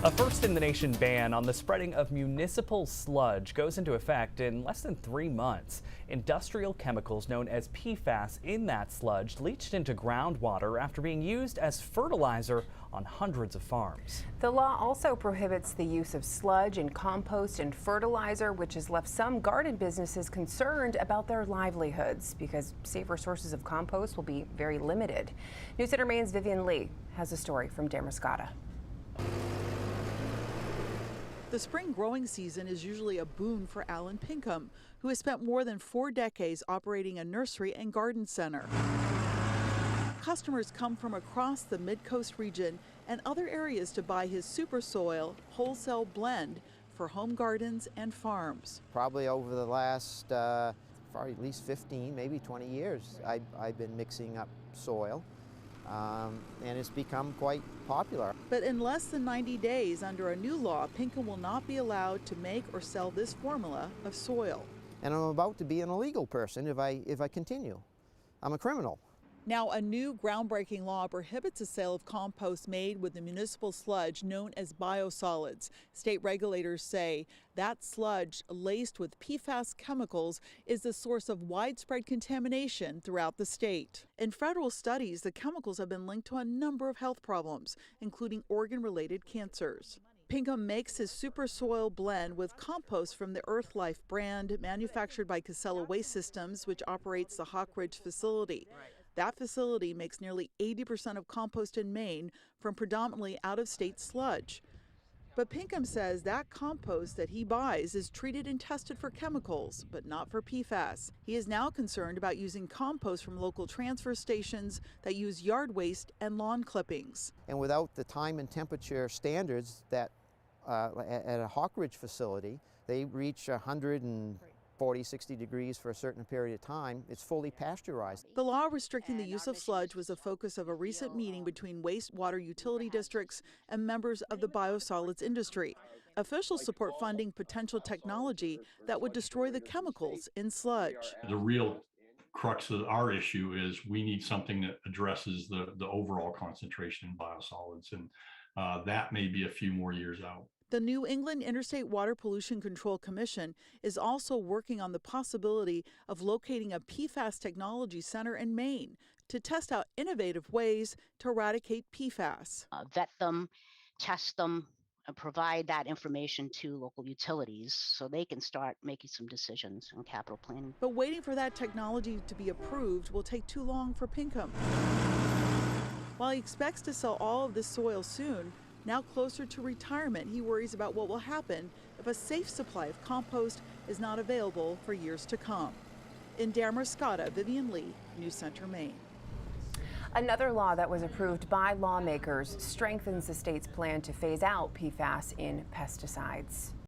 A first-in-the-nation ban on the spreading of municipal sludge goes into effect in less than 3 months. Industrial chemicals known as PFAS in that sludge leached into groundwater after being used as fertilizer on hundreds of farms. The law also prohibits the use of sludge in compost and fertilizer, which has left some garden businesses concerned about their livelihoods because safer sources of compost will be very limited. News Center Maine's Vivian Lee has a story from Damariscotta. The spring growing season is usually a boon for Alan Pinkham, who has spent more than 4 decades operating a nursery and garden center. Customers come from across the Mid-Coast region and other areas to buy his super soil wholesale blend for home gardens and farms. Probably over the last for at least 15, maybe 20 years, I've been mixing up soil. And it's become quite popular. But in less than 90 days, under a new law, Pinkham will not be allowed to make or sell this formula of soil. And I'm about to be an illegal person if I continue. I'm a criminal. Now, a new groundbreaking law prohibits the sale of compost made with the municipal sludge known as biosolids. State regulators say that sludge laced with PFAS chemicals is the source of widespread contamination throughout the state. In federal studies, the chemicals have been linked to a number of health problems, including organ-related cancers. Pinkham makes his super soil blend with compost from the Earthlife brand manufactured by Casella Waste Systems, which operates the Hawk Ridge facility. That facility makes nearly 80% of compost in Maine from predominantly out-of-state sludge. But Pinkham says that compost that he buys is treated and tested for chemicals, but not for PFAS. He is now concerned about using compost from local transfer stations that use yard waste and lawn clippings. And without the time and temperature standards that at a Hawk Ridge facility, they reach 140, 60 degrees for a certain period of time, it's fully pasteurized. The law restricting the use of sludge was the focus of a recent meeting between wastewater utility districts and members of the biosolids industry. Officials support funding potential technology that would destroy the chemicals in sludge. The real crux of our issue is we need something that addresses the overall concentration in biosolids, and that may be a few more years out. The New England Interstate Water Pollution Control Commission is also working on the possibility of locating a PFAS technology center in Maine to test out innovative ways to eradicate PFAS. Vet them, test them, and provide that information to local utilities so they can start making some decisions on capital planning. But waiting for that technology to be approved will take too long for Pinkham. While he expects to sell all of this soil soon, now closer to retirement, he worries about what will happen if a safe supply of compost is not available for years to come. In Damariscotta, Vivian Lee, News Center, Maine. Another law that was approved by lawmakers strengthens the state's plan to phase out PFAS in pesticides.